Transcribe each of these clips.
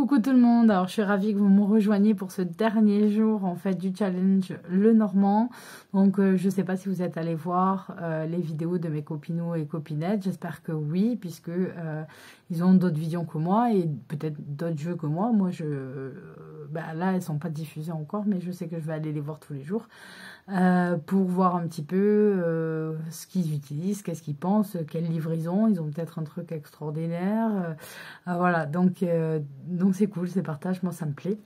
Coucou tout le monde, alors je suis ravie que vous me rejoigniez pour ce dernier jour en fait du challenge Le Normand. Donc je ne sais pas si vous êtes allés voir les vidéos de mes copinots et copinettes, j'espère que oui, puisque ils ont d'autres vidéos que moi et peut-être d'autres jeux que moi. Moi là elles sont pas diffusées encore, mais je sais que je vais aller les voir tous les jours. Pour voir un petit peu ce qu'ils utilisent, qu'est-ce qu'ils pensent, quel livre ils ont peut-être un truc extraordinaire. Voilà, donc c'est cool, ces partages, moi ça me plaît.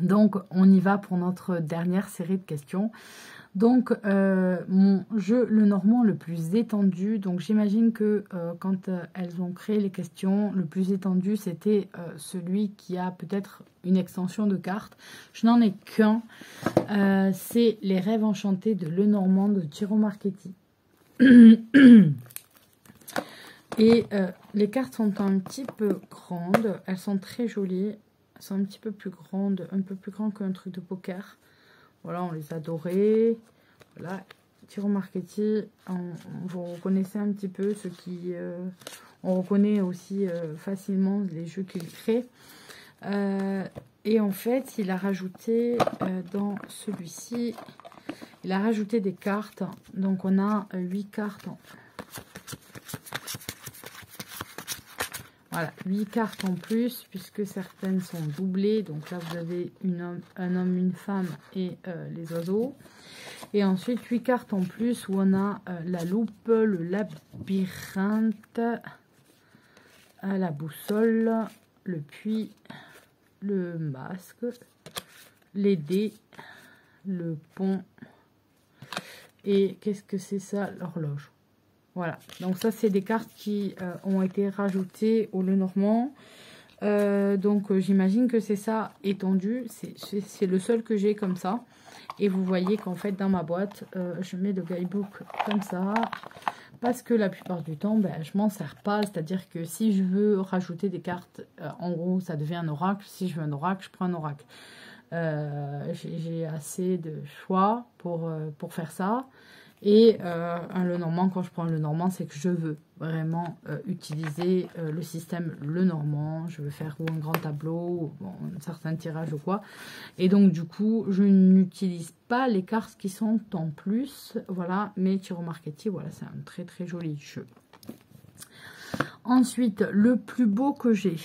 Donc on y va pour notre dernière série de questions. Donc mon jeu Le Normand le plus étendu, donc j'imagine que quand elles ont créé les questions, le plus étendu c'était celui qui a peut-être une extension de cartes. Je n'en ai qu'un, c'est Les Rêves Enchantés de Le Normand de Ciro Marchetti. Et les cartes sont un petit peu grandes, elles sont très jolies, elles sont un petit peu plus grandes, un peu plus grandes qu'un truc de poker. Voilà, on les a dorées. Voilà, Ciro Marchetti, vous reconnaissez un petit peu ceux qui... on reconnaît aussi facilement les jeux qu'il crée. Et en fait, il a rajouté dans celui-ci, il a rajouté des cartes. Donc on a 8 cartes. Voilà, 8 cartes en plus, puisque certaines sont doublées. Donc là, vous avez un homme, une femme et les oiseaux. Et ensuite, 8 cartes en plus, où on a la loupe, le labyrinthe, la boussole, le puits, le masque, les dés, le pont. Et qu'est-ce que c'est ça? L'horloge. Voilà, donc ça c'est des cartes qui ont été rajoutées au Le Normand. Donc j'imagine que c'est ça étendu. C'est le seul que j'ai comme ça. Et vous voyez qu'en fait dans ma boîte, je mets le guidebook comme ça. Parce que la plupart du temps, je m'en sers pas. C'est-à-dire que si je veux rajouter des cartes, en gros ça devient un oracle. Si je veux un oracle, je prends un oracle. J'ai assez de choix pour faire ça. Et Le Normand, quand je prends Le Normand, c'est que je veux vraiment utiliser le système Le Normand. Je veux faire ou un grand tableau, ou un certain tirage ou quoi. Et donc, du coup, je n'utilise pas les cartes qui sont en plus. Voilà, mais Ciro Marchetti, voilà, c'est un très très joli jeu. Ensuite, le plus beau que j'ai.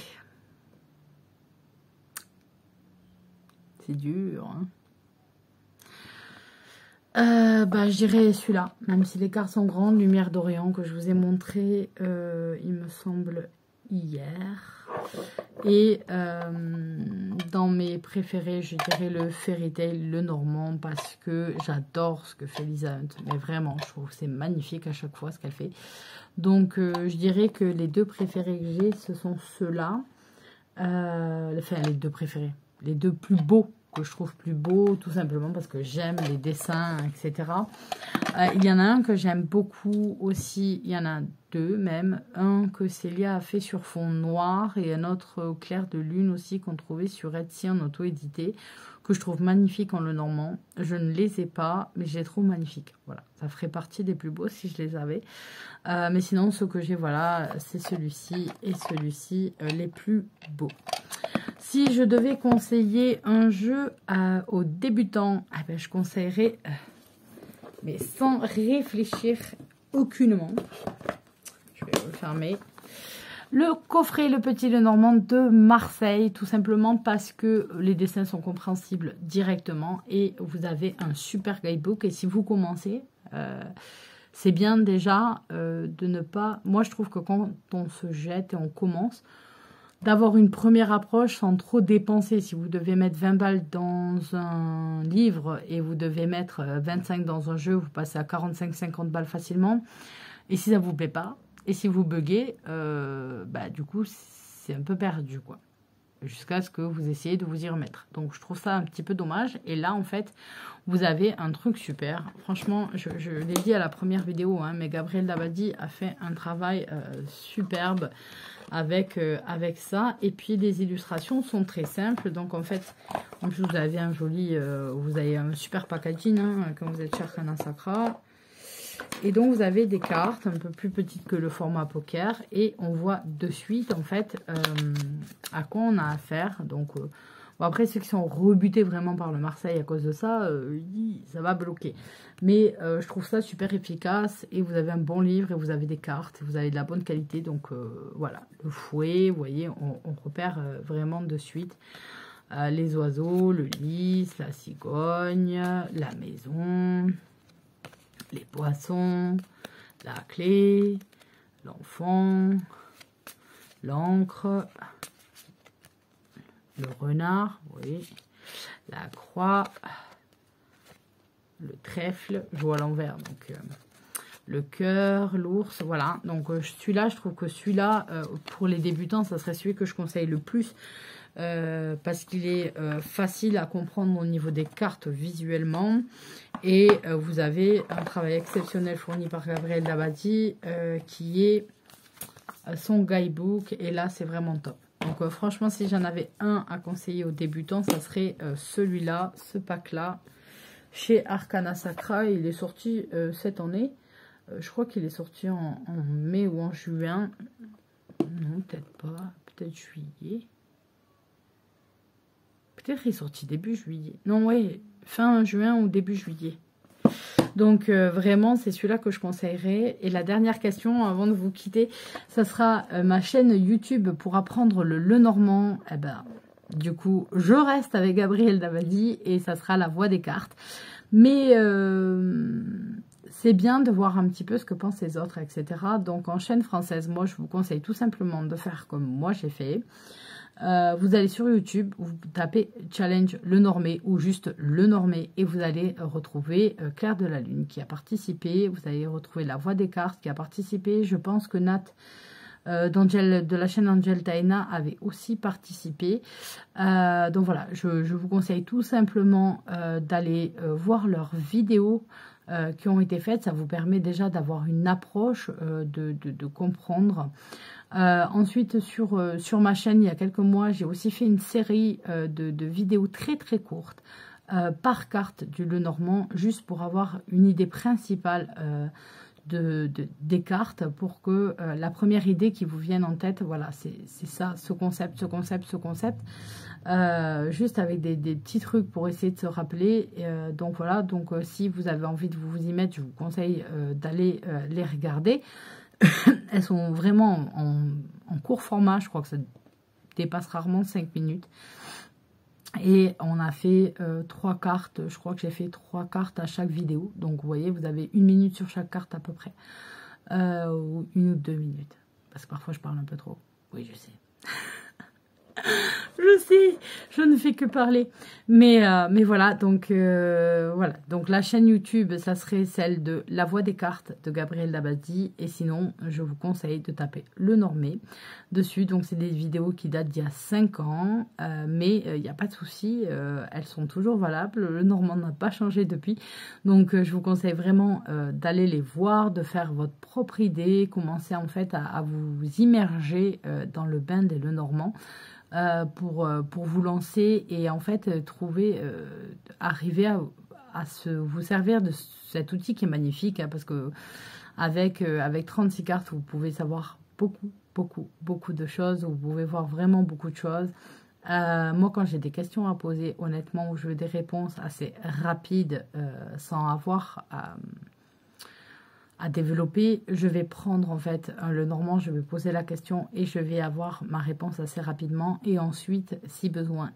C'est dur, hein. Je dirais celui-là, même si les cartes sont grandes, Lumière d'Orient, que je vous ai montré, il me semble, hier. Et dans mes préférés, je dirais le Fairy Tail, Le Normand, parce que j'adore ce que fait Lisa Hunt. Mais vraiment, je trouve que c'est magnifique à chaque fois ce qu'elle fait. Donc, je dirais que les deux préférés que j'ai, ce sont ceux-là. Enfin, les deux préférés, les deux plus beaux. Que je trouve plus beau, tout simplement parce que j'aime les dessins, etc. Il y en a un que j'aime beaucoup aussi, il y en a deux même. Un que Célia a fait sur fond noir et un autre au clair de lune aussi qu'on trouvait sur Etsy en auto-édité, que je trouve magnifique en Le Normand. Je ne les ai pas, mais je les trouve magnifiques. Voilà, ça ferait partie des plus beaux si je les avais. Mais sinon, ce que j'ai, voilà, c'est celui-ci et celui-ci, les plus beaux. Si je devais conseiller un jeu aux débutants, je conseillerais, mais sans réfléchir aucunement, je vais le fermer, le coffret Le Petit Le Normand de Marseille, tout simplement parce que les dessins sont compréhensibles directement et vous avez un super guidebook. Et si vous commencez, c'est bien déjà de ne pas... Moi, je trouve que quand on se jette et on commence... d'avoir une première approche sans trop dépenser. Si vous devez mettre 20 balles dans un livre et vous devez mettre 25 dans un jeu, vous passez à 45-50 balles facilement. Et si ça ne vous plaît pas, et si vous buguez, du coup, c'est un peu perdu, quoi. Jusqu'à ce que vous essayez de vous y remettre. Donc, je trouve ça un petit peu dommage. Et là, en fait, vous avez un truc super. Franchement, je l'ai dit à la première vidéo, hein, mais Gabriel Dabadi a fait un travail superbe avec ça. Et puis, les illustrations sont très simples. Donc, en fait, en plus, vous avez un joli... vous avez un super packaging, hein, quand vous êtes chez Arcana Sacra. Et donc, vous avez des cartes un peu plus petites que le format poker. Et on voit de suite, en fait, à quoi on a affaire. Donc, bon, après, ceux qui sont rebutés vraiment par le Marseille à cause de ça, ça va bloquer. Mais je trouve ça super efficace. Et vous avez un bon livre et vous avez des cartes. Vous avez de la bonne qualité. Donc, voilà. Le fouet, vous voyez, on repère vraiment de suite. Les oiseaux, le lys, la cigogne, la maison, les poissons, la clé, l'enfant, l'encre, le renard, oui, la croix, le trèfle, je vois à l'envers, donc le cœur, l'ours, voilà. Donc celui-là, je trouve que celui-là, pour les débutants, ça serait celui que je conseille le plus. Parce qu'il est facile à comprendre au niveau des cartes visuellement et vous avez un travail exceptionnel fourni par Gabriel Dabadi qui est son guidebook et là c'est vraiment top. Donc franchement si j'en avais un à conseiller aux débutants ça serait celui-là, ce pack là chez Arcana Sacra. Il est sorti cette année, je crois qu'il est sorti en mai ou en juin, non peut-être pas, peut-être juillet. Peut-être qu'il est sorti début juillet. Non, ouais, fin juin ou début juillet. Donc, vraiment, c'est celui-là que je conseillerais. Et la dernière question, avant de vous quitter, ça sera ma chaîne YouTube pour apprendre le Lenormand. Eh ben, du coup, je reste avec Gabriel Dabadi et ça sera la voix des cartes. Mais c'est bien de voir un petit peu ce que pensent les autres, etc. Donc, en chaîne française, moi, je vous conseille tout simplement de faire comme moi j'ai fait. Vous allez sur YouTube, vous tapez Challenge Lenormé ou juste Lenormé et vous allez retrouver Claire de la Lune qui a participé. Vous allez retrouver la voix des cartes qui a participé. Je pense que Nat de la chaîne Angel Taina avait aussi participé. Donc voilà, je vous conseille tout simplement d'aller voir leurs vidéos qui ont été faites. Ça vous permet déjà d'avoir une approche, de comprendre. Ensuite, sur ma chaîne, il y a quelques mois, j'ai aussi fait une série de vidéos très très courtes par carte du Lenormand, juste pour avoir une idée principale des cartes, pour que la première idée qui vous vienne en tête, voilà, c'est ça, ce concept, juste avec des petits trucs pour essayer de se rappeler. Donc voilà, donc si vous avez envie de vous y mettre, je vous conseille d'aller les regarder. Elles sont vraiment en court format, je crois que ça dépasse rarement 5 minutes. Et on a fait 3 cartes, je crois que j'ai fait 3 cartes à chaque vidéo. Donc vous voyez, vous avez 1 minute sur chaque carte à peu près. Ou 1 ou 2 minutes. Parce que parfois je parle un peu trop. Oui, je sais. Je sais, je ne fais que parler. Mais voilà, donc la chaîne YouTube, ça serait celle de La Voix des cartes de Gabriel Dabadi. Et sinon, je vous conseille de taper Lenormé dessus. Donc c'est des vidéos qui datent d'il y a 5 ans. Mais il n'y a pas de souci, elles sont toujours valables. Le Lenormand n'a pas changé depuis. Donc je vous conseille vraiment d'aller les voir, de faire votre propre idée. Commencer en fait à vous immerger dans le bain des Lenormands. Pour vous lancer et en fait arriver à vous servir de cet outil qui est magnifique, hein, parce que avec 36 cartes vous pouvez savoir beaucoup de choses, vous pouvez voir vraiment beaucoup de choses. Moi quand j'ai des questions à poser, honnêtement, où je veux des réponses assez rapides sans avoir à développer, je vais prendre en fait un Lenormand, je vais poser la question et je vais avoir ma réponse assez rapidement. Et ensuite, si besoin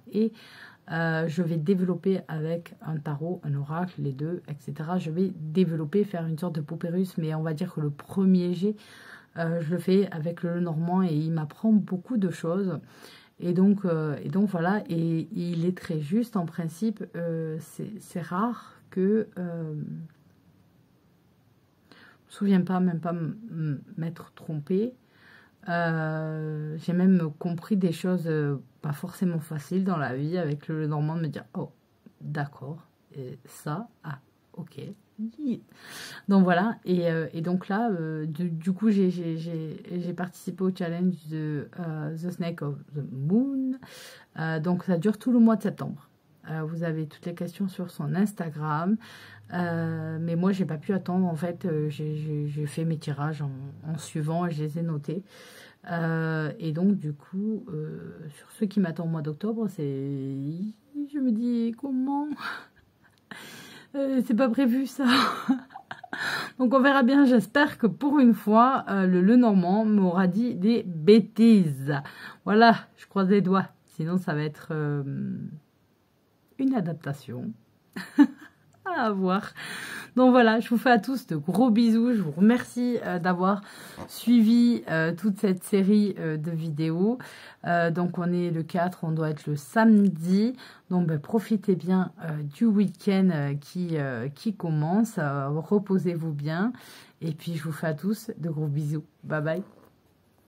je vais développer avec un tarot, un oracle, les deux, etc. Je vais développer, faire une sorte de poupée russe, mais on va dire que le premier jet, je le fais avec le Lenormand et il m'apprend beaucoup de choses. Et donc voilà, et il est très juste en principe. C'est rare que... je me souviens pas, même pas m'être trompée. J'ai même compris des choses pas forcément faciles dans la vie avec le Lenormand, de me dire oh d'accord, ça, ah ok. Donc voilà, et donc là du coup j'ai participé au challenge de The Snake of the Moon. Donc ça dure tout le mois de septembre. vous avez toutes les questions sur son Instagram. Mais moi, j'ai pas pu attendre. En fait, j'ai fait mes tirages en suivant et je les ai notés. Et donc, du coup, sur ceux qui m'attendent au mois d'octobre, je me dis, comment c'est pas prévu ça. Donc, on verra bien. J'espère que pour une fois, le Lenormand m'aura dit des bêtises. Voilà, je croise les doigts. Sinon, ça va être une adaptation. À voir. Donc voilà, je vous fais à tous de gros bisous. Je vous remercie d'avoir suivi toute cette série de vidéos. Donc on est le 4, on doit être le samedi. Donc ben, profitez bien du week-end qui commence. Reposez-vous bien. Et puis je vous fais à tous de gros bisous. Bye bye.